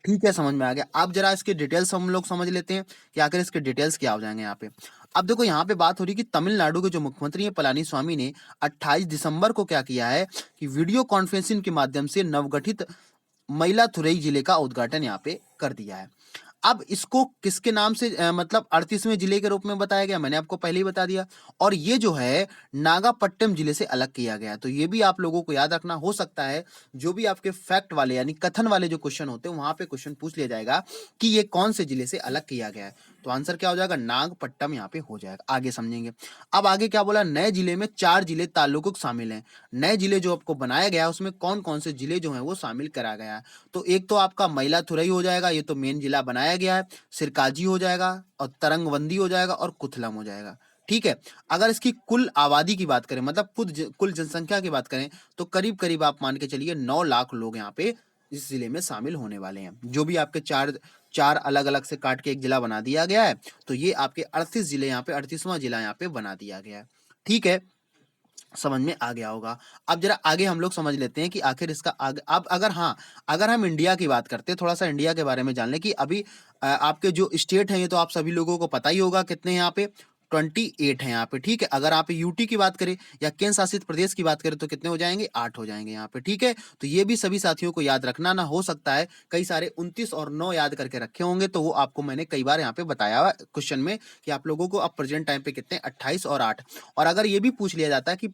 ठीक है, समझ में आ गया। अब जरा इसके डिटेल्स हम लोग समझ लेते हैं कि आखिर इसके डिटेल्स क्या हो जाएंगे यहाँ पे। अब देखो यहाँ पे बात हो रही है कि तमिलनाडु के जो मुख्यमंत्री हैं पलानी स्वामी ने 28 दिसंबर को क्या किया है कि वीडियो कॉन्फ्रेंसिंग के माध्यम से नवगठित मयिलादुथुरई जिले का उद्घाटन यहाँ पे कर दिया है। अब इसको किसके नाम से मतलब 38वें जिले के रूप में बताया गया, मैंने आपको पहले ही बता दिया। और ये जो है नागापट्टनम जिले से अलग किया गया। तो ये भी आप लोगों को याद रखना, हो सकता है जो भी आपके फैक्ट वाले यानी कथन वाले जो क्वेश्चन होते हैं वहां पे क्वेश्चन पूछ लिया जाएगा कि ये कौन से जिले से अलग किया गया है। तो आंसर क्या हो जाएगा, नागपट्टनम यहाँ पे हो जाएगा। आगे समझेंगे। अब आगे क्या बोला, नए जिले में 4 जिले ताल्लुक शामिल हैं। नए जिले जो आपको बनाया गया है उसमें कौन कौन से जिले जो हैं वो शामिल करा गया है। तो एक तो आपका मयिलादुथुरई हो जाएगा, ये तो मेन जिला बनाया गया है। सिरकाजी हो जाएगा और तरंगबंदी हो जाएगा और कुथलम हो जाएगा। ठीक है, अगर इसकी कुल आबादी की बात करें, मतलब कुल जनसंख्या की बात करें, तो करीब करीब आप मान के चलिए 9 लाख लोग यहाँ पे इस जिले में शामिल होने वाले हैं। जो भी आपके 4 अलग-अलग से काट के एक जिला बना दिया गया है। तो ये आपके 38 जिले यहाँ पे 38वां जिला यहाँ पे बना दिया गया है। ठीक है, समझ में आ गया होगा। अब जरा आगे हम लोग समझ लेते हैं कि आखिर इसका अब अगर हाँ, अगर हम इंडिया की बात करते हैं, थोड़ा-सा इंडिया के बारे में जान लें कि अभी आपके जो स्टेट हैं ये तो आप सभी लोगों को पता ही होगा कितने हैं यहाँ पे 28 हैं यहाँ पे, ठीक है। अगर आप यूटी की बात करें या केंद्र शासित प्रदेश की बात करें तो कितने हो जाएँगे? 8 हो जाएँगे यहाँ पे, ठीक है। तो ये भी सभी साथियों को याद रखना ना, हो सकता है कई सारे 29 और 9 याद करके रखे होंगे, तो वो आपको मैंने कई बार यहाँ पे बताया हुआ है क्वेश्चन में कि आप लोगों को अब प्रेजेंट टाइम पे कितने 28 और 8। और अगर ये भी पूछ लिया जाता है कि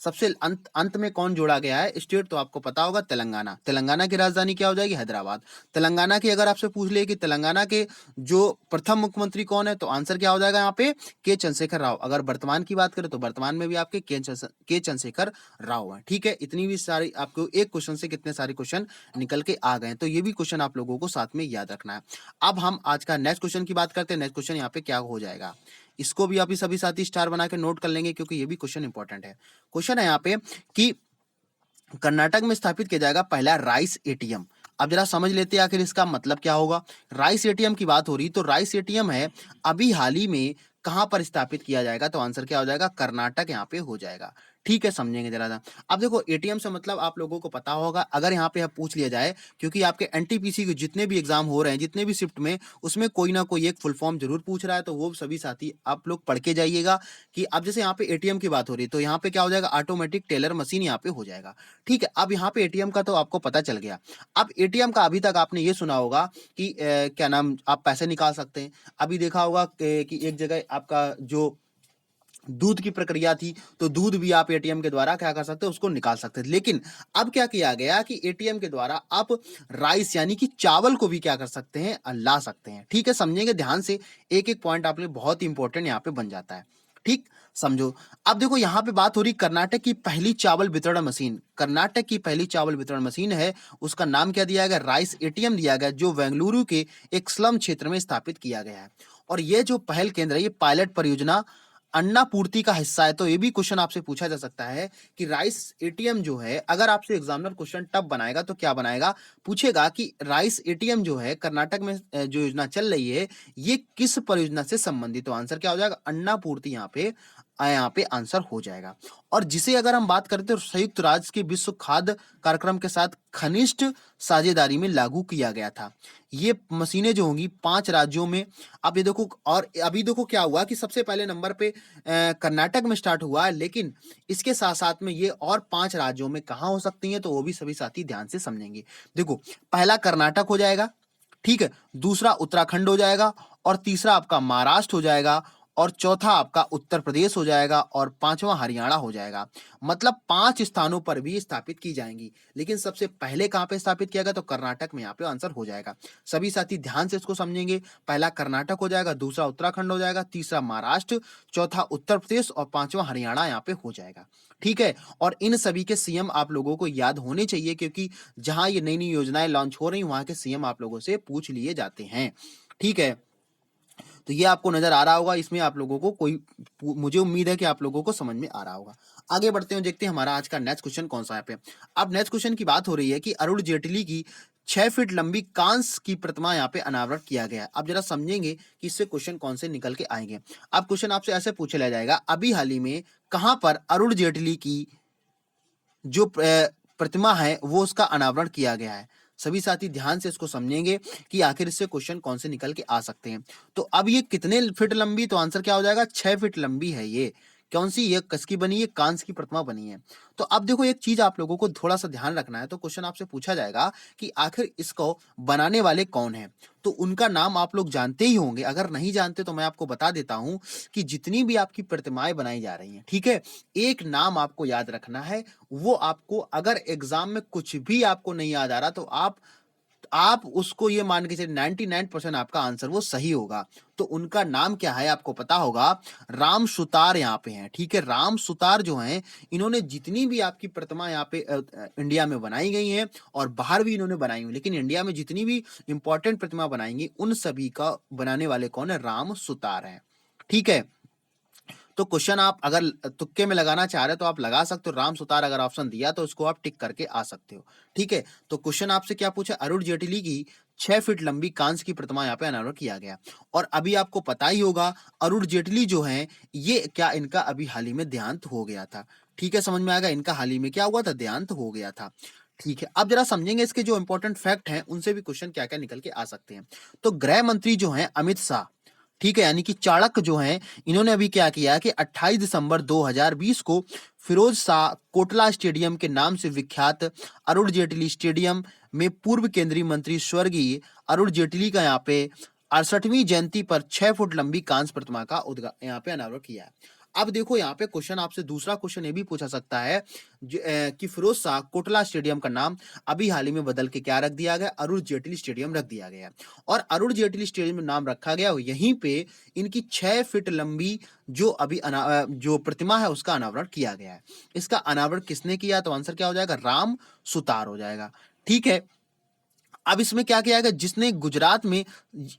सबसे अंत अंत में कौन जोड़ा गया है स्टेट, तो आपको पता होगा तेलंगाना। तेलंगाना की राजधानी क्या हो जाएगी? हैदराबाद। तेलंगाना की अगर आपसे पूछ ले कि तेलंगाना के जो प्रथम मुख्यमंत्री कौन है, तो आंसर क्या हो जाएगा यहाँ पे? के चंद्रशेखर राव। अगर वर्तमान की बात करें तो वर्तमान में भी आपके के चंद्रशेखर राव है, ठीक है। इतनी भी सारी आपको एक क्वेश्चन से कितने सारे क्वेश्चन निकल के आ गए, तो ये भी क्वेश्चन आप लोगों को साथ में याद रखना है। अब हम आज का नेक्स्ट क्वेश्चन की बात करते हैं। नेक्स्ट क्वेश्चन यहाँ पे क्या हो जाएगा, इसको भी आप सभी साथी स्टार बना के नोट कर लेंगे क्योंकि ये भी क्वेश्चन इंपॉर्टेंट है। क्वेश्चन है यहाँ पे कि कर्नाटक में स्थापित किया जाएगा पहला राइस एटीएम। अब जरा समझ लेते हैं आखिर इसका मतलब क्या होगा। राइस एटीएम की बात हो रही, तो राइस एटीएम है अभी हाल ही में कहां पर स्थापित किया जाएगा, तो आंसर क्या हो जाएगा? कर्नाटक यहाँ पे हो जाएगा, ठीक है। समझेंगे जरा सा। अब देखो एटीएम से मतलब आप लोगों को पता होगा, अगर यहाँ पे पूछ लिया जाए, क्योंकि आपके एनटीपीसी के जितने भी एग्जाम हो रहे हैं, जितने भी शिफ्ट में, उसमें कोई ना कोई एक फुल फॉर्म जरूर पूछ रहा है, तो वो सभी साथी आप लोग पढ़ के जाइएगा कि अब जैसे यहाँ पे एटीएम की बात हो रही है, तो यहाँ पे क्या हो जाएगा? ऑटोमेटिक टेलर मशीन यहाँ पे हो जाएगा, ठीक है। अब यहाँ पे एटीएम का तो आपको पता चल गया। अब एटीएम का अभी तक आपने ये सुना होगा कि क्या नाम, आप पैसे निकाल सकते हैं। अभी देखा होगा कि एक जगह आपका जो दूध की प्रक्रिया थी, तो दूध भी आप एटीएम के द्वारा क्या कर सकते हैं? उसको निकाल सकते हैं। लेकिन अब क्या किया गया कि एटीएम के द्वारा आप राइस यानी कि चावल को भी क्या कर सकते हैं? ला सकते हैं, ठीक है। समझेंगे ध्यान से, एक एक पॉइंट आप लिए बहुत इंपॉर्टेंट यहाँ पे बन जाता है, ठीक। समझो। अब देखो यहाँ पे बात हो रही कर्नाटक की पहली चावल वितरण मशीन। कर्नाटक की पहली चावल वितरण मशीन है, उसका नाम क्या दिया गया? राइस एटीएम दिया गया, जो बेंगलुरु के एक स्लम क्षेत्र में स्थापित किया गया है। और ये जो पहल केंद्र है, ये पायलट परियोजना अन्नापूर्ति का हिस्सा है। तो ये भी क्वेश्चन आपसे पूछा जा सकता है कि राइस एटीएम जो है, अगर आपसे एग्जामिनर क्वेश्चन टफ बनाएगा तो क्या बनाएगा? पूछेगा कि राइस एटीएम जो है कर्नाटक में जो योजना चल रही है, ये किस परियोजना से संबंधित? तो आंसर क्या हो जाएगा? अन्नापूर्ति यहाँ पे आंसर हो जाएगा। और जिसे अगर हम बात करते हैं, संयुक्त राज्य के विश्व खाद्य कार्यक्रम के साथ घनिष्ठ साझेदारी में लागू किया गया था। ये मशीनें जो होंगी 5 राज्यों में। अब ये देखो, और अभी देखो क्या हुआ कि सबसे पहले नंबर पे कर्नाटक में स्टार्ट हुआ है, लेकिन इसके साथ साथ में ये और 5 राज्यों में कहाँ हो सकती हैं, तो वो भी सभी साथी ध्यान से समझेंगे। देखो, पहला कर्नाटक हो जाएगा, ठीक है। दूसरा उत्तराखंड हो जाएगा, और तीसरा आपका महाराष्ट्र हो जाएगा, और चौथा आपका उत्तर प्रदेश हो जाएगा, और पांचवा हरियाणा हो जाएगा। मतलब 5 स्थानों पर भी स्थापित की जाएंगी, लेकिन सबसे पहले कहां पे स्थापित किया गया? तो कर्नाटक में यहाँ पे आंसर हो जाएगा। सभी साथी ध्यान से इसको समझेंगे। पहला कर्नाटक हो जाएगा, दूसरा उत्तराखंड हो जाएगा, तीसरा महाराष्ट्र, चौथा उत्तर प्रदेश, और पांचवा हरियाणा यहाँ पे हो जाएगा, ठीक है। और इन सभी के सीएम आप लोगों को याद होने चाहिए, क्योंकि जहां ये नई नई योजनाएं लॉन्च हो रही, वहां के सीएम आप लोगों से पूछ लिए जाते हैं, ठीक है। तो ये आपको नजर आ रहा होगा, इसमें आप लोगों को कोई, मुझे उम्मीद है कि आप लोगों को समझ में आ रहा होगा। आगे बढ़ते हैं, देखते हैं हमारा आज का नेक्स्ट क्वेश्चन कौन सा है पे। अब नेक्स्ट क्वेश्चन की बात हो रही है कि अरुण जेटली की 6 फीट लंबी कांस्य की प्रतिमा यहाँ पे अनावरण किया गया है। अब जरा समझेंगे कि इससे क्वेश्चन कौन से निकल के आएंगे। अब क्वेश्चन आपसे ऐसे पूछा जाएगा, अभी हाल ही में कहां पर अरुण जेटली की जो प्रतिमा है वो उसका अनावरण किया गया है? सभी साथी ध्यान से इसको समझेंगे कि आखिर इससे क्वेश्चन कौन से निकल के आ सकते हैं। तो अब ये कितने फीट लंबी? तो आंसर क्या हो जाएगा? 6 फीट लंबी है ये। कौन सी? ये किसकी बनी है? कांस्य की प्रतिमा बनी है। तो अब देखो, एक चीज आप लोगों को थोड़ा सा ध्यान रखना है। तो क्वेश्चन आपसे पूछा जाएगा कि आखिर इसको बनाने वाले कौन है, तो उनका नाम आप लोग जानते ही होंगे। अगर नहीं जानते तो मैं आपको बता देता हूं कि जितनी भी आपकी प्रतिमाएं बनाई जा रही हैं, ठीक है, एक नाम आपको याद रखना है। वो आपको, अगर एग्जाम में कुछ भी आपको नहीं याद आ रहा, तो आप उसको ये मान के चलिए 99% आपका आंसर वो सही होगा। तो उनका नाम क्या है आपको पता होगा? राम सुतार यहाँ पे हैं, ठीक है। राम सुतार जो हैं, इन्होंने जितनी भी आपकी प्रतिमा यहाँ पे इंडिया में बनाई गई हैं, और बाहर भी इन्होंने बनाई हुई, लेकिन इंडिया में जितनी भी इंपॉर्टेंट प्रतिमा बनाएंगी, उन सभी का बनाने वाले कौन है? राम सुतार हैं, ठीक है। तो क्वेश्चन आप अगर तुक्के में लगाना चाह रहे हो तो आप लगा सकते हो। राम सुतार अगर ऑप्शन दिया तो उसको आप टिक करके आ सकते हो, ठीक है। तो क्वेश्चन आपसे क्या पूछा? अरुण जेटली की 6 फीट लंबी कांस्य की प्रतिमा यहाँ पे अनावरण किया गया। और अभी आपको पता ही होगा अरुण जेटली जो हैं ये क्या इनका अभी हाल ही में देहांत हो गया था। ठीक है, समझ में आएगा, इनका हाल ही में क्या हुआ था, देहांत हो गया था। ठीक है, अब जरा समझेंगे इसके जो इंपॉर्टेंट फैक्ट हैं उनसे भी क्वेश्चन क्या क्या निकल के आ सकते हैं। तो गृह मंत्री जो हैं अमित शाह, ठीक है, यानी कि चाणक्य जो हैं, इन्होंने अभी क्या किया कि 28 दिसंबर 2020 को फिरोज शाह कोटला स्टेडियम के नाम से विख्यात अरुण जेटली स्टेडियम में पूर्व केंद्रीय मंत्री स्वर्गीय अरुण जेटली का यहाँ पे 68वीं जयंती पर 6 फुट लंबी कांस्य प्रतिमा का यहाँ पे अनावरण किया है। अब देखो यहाँ पे क्वेश्चन आपसे दूसरा क्वेश्चन ये भी पूछा सकता है कि फिरोज शाह कोटला स्टेडियम का नाम अभी हाल ही में बदल के क्या रख दिया गया, अरुण जेटली स्टेडियम रख दिया गया। और अरुण जेटली स्टेडियम में नाम रखा गया, यहीं पे इनकी 6 फीट लंबी जो अभी जो प्रतिमा है उसका अनावरण किया गया है। इसका अनावरण किसने किया, तो आंसर क्या हो जाएगा, राम सुतार हो जाएगा। ठीक है, अब इसमें क्या किया गया, जिसने गुजरात में,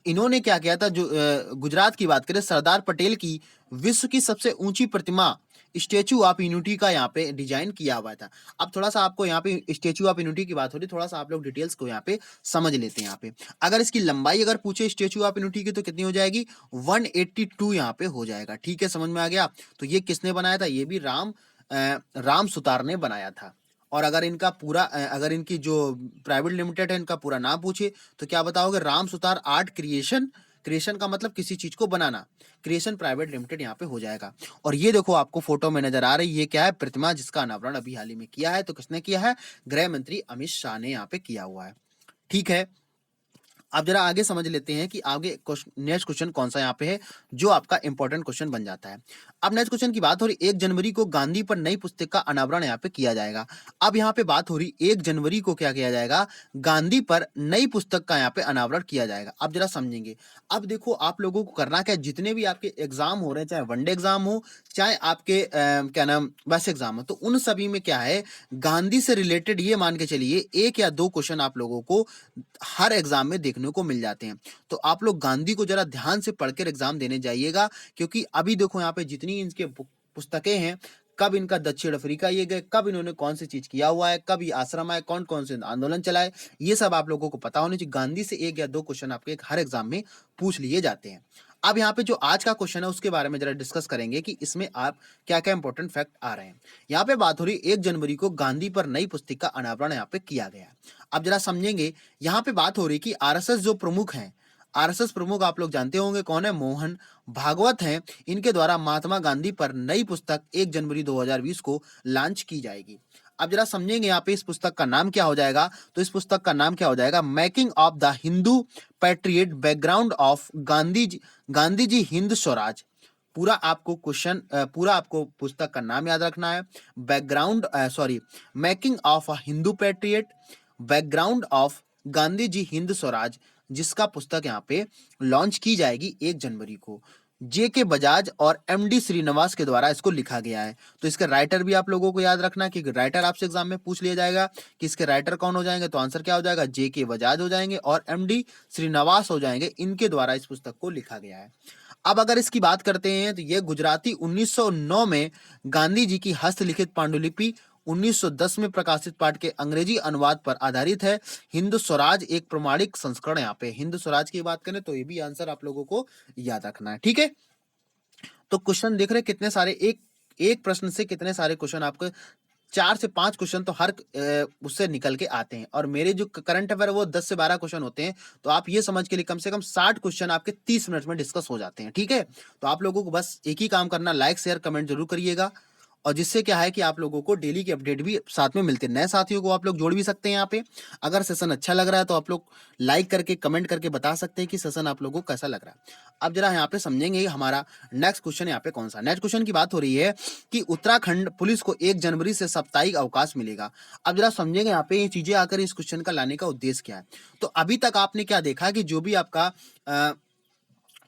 इन्होंने क्या किया था, जो गुजरात की बात करें, सरदार पटेल की विश्व की सबसे ऊंची प्रतिमा स्टेचू ऑफ यूनिटी का यहाँ पे डिजाइन किया हुआ था। अब थोड़ा सा आपको यहाँ पे स्टेचू ऑफ यूनिटी की बात हो रही, थोड़ा सा आप लोग डिटेल्स को यहाँ पे समझ लेते हैं। यहाँ पे अगर इसकी लंबाई अगर पूछे स्टेचू ऑफ यूनिटी की तो कितनी हो जाएगी, 182 यहाँ पे हो जाएगा। ठीक है, समझ में आ गया। तो ये किसने बनाया था, ये भी राम सुतार ने बनाया था। और अगर इनका पूरा अगर इनकी जो प्राइवेट लिमिटेड है इनका पूरा नाम पूछे तो क्या बताओगे, Ram Sutar art creation, creation का मतलब किसी चीज को बनाना, क्रिएशन प्राइवेट लिमिटेड यहाँ पे हो जाएगा। और ये देखो आपको फोटो में नजर आ रही है, क्या है, प्रतिमा, जिसका अनावरण अभी हाल ही में किया है। तो किसने किया है, गृह मंत्री अमित शाह ने यहाँ पे किया हुआ है। ठीक है, अब जरा आगे समझ लेते हैं कि आगे नेक्स्ट क्वेश्चन कौन सा यहाँ पे है जो आपका इंपॉर्टेंट क्वेश्चन बन जाता है। अब नेक्स्ट क्वेश्चन की बात हो रही, 1 जनवरी को गांधी पर नई पुस्तक का अनावरण यहाँ पे किया जाएगा। अब यहाँ पे बात हो रही 1 जनवरी को क्या किया जाएगा, गांधी पर नई पुस्तक का यहाँ पे अनावरण किया जाएगा। अब जरा समझेंगे। अब देखो आप लोगों को करना क्या है, जितने भी आपके एग्जाम हो रहे हैं, चाहे वनडे एग्जाम हो, चाहे आपके क्या नाम वैसे एग्जाम हो, तो उन सभी में क्या है, गांधी से रिलेटेड ये मान के चलिए 1 या 2 क्वेश्चन आप लोगों को हर एग्जाम में देखने को मिल जाते हैं। तो आप लोग गांधी को जरा ध्यान से पढ़कर एग्जाम देने जाइएगा, क्योंकि अभी देखो यहाँ पे जितनी इनके पुस्तकें हैं, कब इनका दक्षिण अफ्रीका ये गए, कब इन्होंने कौन सी चीज किया हुआ है, कब ये आश्रम आए, कौन कौन से आंदोलन चलाए, ये सब आप लोगों को पता होने चाहिए। गांधी से 1 या 2 क्वेश्चन आपके हर एग्जाम में पूछ लिए जाते हैं। अब यहाँ पे जो आज का क्वेश्चन है उसके बारे में जरा डिस्कस करेंगे कि इसमें आप क्या क्या इंपॉर्टेंट फैक्ट आ रहे हैं। यहाँ पे बात हो रही 1 जनवरी को गांधी पर नई पुस्तिका का अनावरण यहाँ पे किया गया। अब जरा समझेंगे, यहाँ पे बात हो रही कि आरएसएस जो प्रमुख हैं, आरएसएस प्रमुख आप लोग जानते होंगे कौन है, मोहन भागवत हैं। इनके द्वारा महात्मा गांधी पर नई पुस्तक 1 जनवरी 2020 को लॉन्च की जाएगी। अब जरा समझेंगे यहाँ पे इस पुस्तक का नाम क्या हो जाएगा, तो इस पुस्तक का नाम क्या हो जाएगा, making of the Hindu patriot background of Gandhi ji Hind Swaraj. पूरा आपको क्वेश्चन पूरा आपको पुस्तक का नाम याद रखना है, making of a Hindu patriot background of Gandhi ji Hind Swaraj, जिसका पुस्तक यहाँ पे लॉन्च की जाएगी 1 जनवरी को। J.K. बजाज और MD श्रीनिवास के द्वारा इसको लिखा गया है। तो इसके राइटर भी आप लोगों को याद रखना है, क्योंकि राइटर आपसे एग्जाम में पूछ लिया जाएगा कि इसके राइटर कौन हो जाएंगे, तो आंसर क्या हो जाएगा, J.K. बजाज हो जाएंगे और MD श्रीनिवास हो जाएंगे। इनके द्वारा इस पुस्तक को लिखा गया है। अब अगर इसकी बात करते हैं तो ये गुजराती 1909 में गांधी जी की हस्तलिखित पांडुलिपि 1910 में प्रकाशित पाठ के अंग्रेजी अनुवाद पर आधारित है। हिंद स्वराज एक प्रमाणिक संस्करण, यहाँ पे हिंद स्वराज की बात करें तो ये भी आंसर आप लोगों को याद रखना है। ठीक है, तो क्वेश्चन देख रहे कितने सारे, एक प्रश्न से कितने सारे क्वेश्चन आपको, 4 से 5 क्वेश्चन तो हर उससे निकल के आते हैं। और मेरे जो करंट अफेयर वो 10 से 12 क्वेश्चन होते हैं। तो आप ये समझ के लिए कम से कम 60 क्वेश्चन आपके 30 मिनट में डिस्कस हो जाते हैं। ठीक है, तो आप लोगों को बस एक ही काम करना, लाइक शेयर कमेंट जरूर करिएगा, और जिससे क्या है कि आप लोगों को डेली की अपडेट भी साथ में मिलते हैं। नए साथियों को आप लोग जोड़ भी सकते हैं यहाँ पे। अगर सेशन अच्छा लग रहा है तो आप लोग लाइक करके कमेंट करके बता सकते हैं कि सेशन आप लोगों को कैसा लग रहा है। अब जरा यहाँ पे समझेंगे हमारा नेक्स्ट क्वेश्चन यहाँ पे कौन सा। नेक्स्ट क्वेश्चन की बात हो रही है कि उत्तराखंड पुलिस को 1 जनवरी से साप्ताहिक अवकाश मिलेगा। अब जरा समझेंगे यहाँ पे ये चीजें आकर इस क्वेश्चन का लाने का उद्देश्य क्या है। तो अभी तक आपने क्या देखा कि जो भी आपका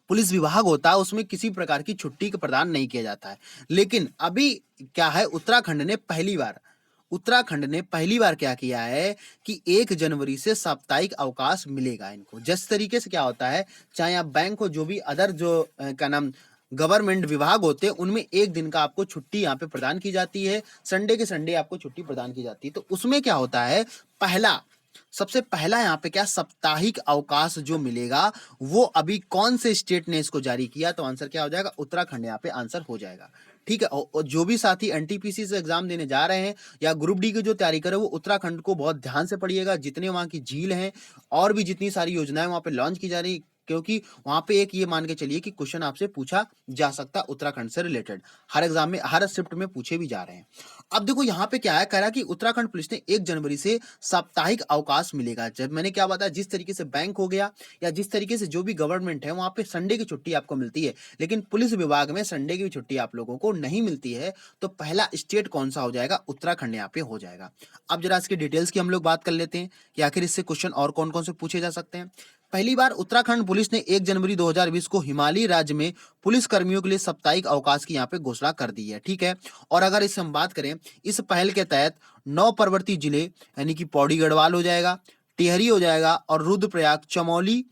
पुलिस विभाग होता है उसमें किसी प्रकार की छुट्टी का प्रदान नहीं किया जाता है। लेकिन अभी क्या है, उत्तराखंड ने पहली बार क्या किया है कि 1 जनवरी से साप्ताहिक अवकाश मिलेगा इनको। जिस तरीके से क्या होता है, चाहे आप बैंक हो, जो भी अदर जो क्या नाम गवर्नमेंट विभाग होते हैं, उनमें 1 दिन का आपको छुट्टी यहाँ पे प्रदान की जाती है। संडे के संडे आपको छुट्टी प्रदान की जाती है। तो उसमें क्या होता है, सबसे पहला यहाँ पे क्या साप्ताहिक अवकाश जो मिलेगा वो अभी कौन से स्टेट ने इसको जारी किया, तो आंसर क्या हो जाएगा, उत्तराखंड यहाँ पे आंसर हो जाएगा। ठीक है, और जो भी साथी एनटीपीसी से एग्जाम देने जा रहे हैं या ग्रुप डी की जो तैयारी करे वो उत्तराखंड को बहुत ध्यान से पढ़िएगा, जितने वहाँ की झील हैं और भी जितनी सारी योजनाएं वहाँ पे लॉन्च की जा रही, क्योंकि वहां पे एक ये मान के चलिए कि क्वेश्चन आपसे पूछा जा सकता है उत्तराखंड से रिलेटेड, हर एग्जाम में हर शिफ्ट में पूछे भी जा रहे हैं। अब देखो यहाँ पे क्या है, कह रहा कि उत्तराखंड पुलिस ने 1 जनवरी से साप्ताहिक अवकाश मिलेगा। जब मैंने क्या बताया, जिस तरीके से बैंक हो गया या जिस तरीके से जो भी गवर्नमेंट है वहां पे संडे की छुट्टी आपको मिलती है, लेकिन पुलिस विभाग में संडे की छुट्टी आप लोगों को नहीं मिलती है, तो पहला स्टेट कौन सा हो जाएगा, उत्तराखंड यहाँ पे हो जाएगा। अब जरा इसकी डिटेल्स की हम लोग बात कर लेते हैं कि आखिर इससे क्वेश्चन और कौन कौन से पूछे जा सकते हैं। पहली बार उत्तराखंड पुलिस ने 1 जनवरी 2020 को हिमालयी राज्य में पुलिस कर्मियों के लिए साप्ताहिक अवकाश की यहाँ पे घोषणा कर दी है। ठीक है, और अगर इससे हम बात करें, इस पहल के तहत 9 पर्वतीय जिले यानी कि पौड़ी गढ़वाल हो जाएगा, टिहरी हो जाएगा और रुद्रप्रयाग, चमोली,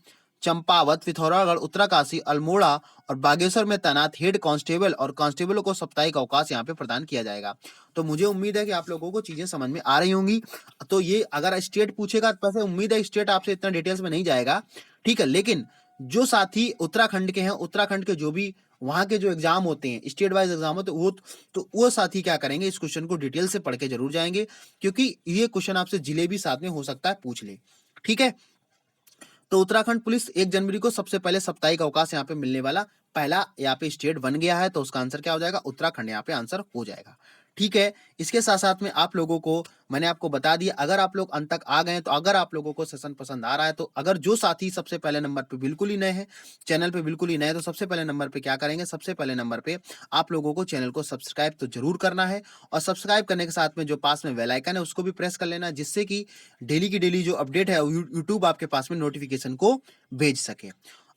चंपावत, पिथौरागढ़, उत्तरकाशी, अल्मोड़ा और बागेश्वर में तैनात हेड कांस्टेबल और कांस्टेबलों को साप्ताहिक अवकाश यहाँ पे प्रदान किया जाएगा। तो मुझे उम्मीद है कि आप लोगों को चीजें समझ में आ रही होंगी। तो ये अगर स्टेट पूछेगा तो वैसे उम्मीद है स्टेट आपसे इतना डिटेल्स में नहीं जाएगा। ठीक है, लेकिन जो साथी उत्तराखंड के हैं, उत्तराखंड के जो भी वहां के जो एग्जाम होते हैं, स्टेट वाइज एग्जाम होते हैं, वो साथी क्या करेंगे, इस क्वेश्चन को डिटेल से पढ़ के जरूर जाएंगे, क्योंकि ये क्वेश्चन आपसे जिले भी साथ में हो सकता है पूछ ले। ठीक है, तो उत्तराखंड पुलिस 1 जनवरी को सबसे पहले साप्ताहिक अवकाश यहाँ पे मिलने वाला पहला यहाँ पे स्टेट बन गया है, तो उसका आंसर क्या हो जाएगा, उत्तराखंड यहाँ पे आंसर हो जाएगा। ठीक है, इसके साथ साथ में आप लोगों को मैंने आपको बता दिया, अगर आप लोग अंत तक आ गए तो अगर आप लोगों को सेशन पसंद आ रहा है, तो अगर जो साथी सबसे पहले नंबर पे बिल्कुल ही नए हैं, चैनल पे बिल्कुल ही नए, तो सबसे पहले नंबर पे क्या करेंगे, सबसे पहले नंबर पे आप लोगों को चैनल को सब्सक्राइब तो जरूर करना है, और सब्सक्राइब करने के साथ में जो पास में बेल आइकन है उसको भी प्रेस कर लेना, जिससे कि डेली की डेली जो अपडेट है यूट्यूब आपके पास में नोटिफिकेशन को भेज सके।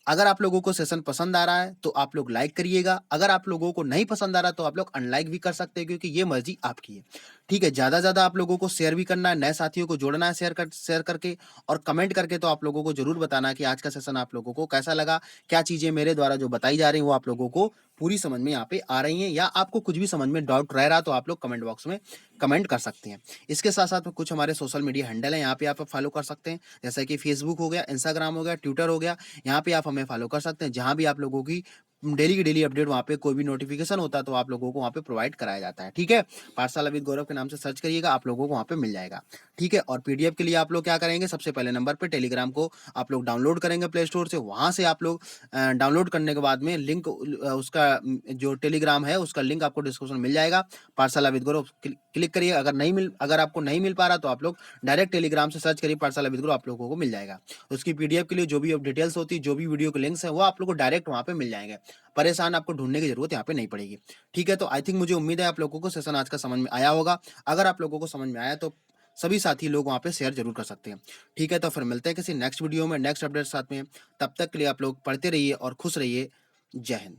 अगर आप लोगों को सेशन पसंद आ रहा है तो आप लोग लाइक करिएगा, अगर आप लोगों को नहीं पसंद आ रहा तो आप लोग अनलाइक भी कर सकते हैं, क्योंकि ये मर्जी आपकी है। ठीक है, ज्यादा ज्यादा आप लोगों को शेयर भी करना है, नए साथियों को जोड़ना है शेयर करके, और कमेंट करके तो आप लोगों को जरूर बताना कि आज का सेशन आप लोगों को कैसा लगा, क्या चीजें मेरे द्वारा जो बताई जा रही है वो आप लोगों को पूरी समझ में यहाँ पे आ रही हैं, या आपको कुछ भी समझ में डाउट रह रहा तो आप लोग कमेंट बॉक्स में कमेंट कर सकते हैं। इसके साथ साथ में कुछ हमारे सोशल मीडिया हैंडल है, यहाँ पे आप फॉलो कर सकते हैं, जैसे कि फेसबुक हो गया, इंस्टाग्राम हो गया, ट्विटर हो गया, यहाँ पे आप हमें फॉलो कर सकते हैं, जहाँ भी आप लोगों की डेली की डेली अपडेट, वहाँ पे कोई भी नोटिफिकेशन होता है तो आप लोगों को वहाँ पे प्रोवाइड कराया जाता है। ठीक है, पाठशाला विद गौरव के नाम से सर्च करिएगा, आप लोगों को वहाँ पे मिल जाएगा। ठीक है, और पीडीएफ के लिए आप लोग क्या करेंगे, सबसे पहले नंबर पे टेलीग्राम को आप लोग डाउनलोड करेंगे प्ले स्टोर से, वहाँ से आप लोग डाउनलोड करने के बाद में लिंक उसका जो टेलीग्राम है उसका लिंक आपको डिस्क्रिप्शन मिल जाएगा, पाठशाला विद गौरव क्लिक करिए। अगर आपको नहीं मिल पा रहा तो आप लोग डायरेक्ट टेलीग्राम से सर्च करिए पाठशाला विद गौरव, आप लोगों को मिल जाएगा। उसकी पीडीएफ के लिए जो भी अब डिटेल्स होती है, जो भी वीडियो के लिंक्स है, वो आप लोग को डायरेक्ट वहाँ पे मिल जाएंगे, परेशान आपको ढूंढने की जरूरत यहाँ पे नहीं पड़ेगी। ठीक है, तो आई थिंक मुझे उम्मीद है आप लोगों को सेशन आज का समझ में आया होगा। अगर आप लोगों को समझ में आया तो सभी साथी लोग वहाँ पे शेयर जरूर कर सकते हैं। ठीक है, तो फिर मिलते हैं किसी नेक्स्ट वीडियो में नेक्स्ट अपडेट साथ में, तब तक के लिए आप लोग पढ़ते रहिए और खुश रहिए। जय हिंद।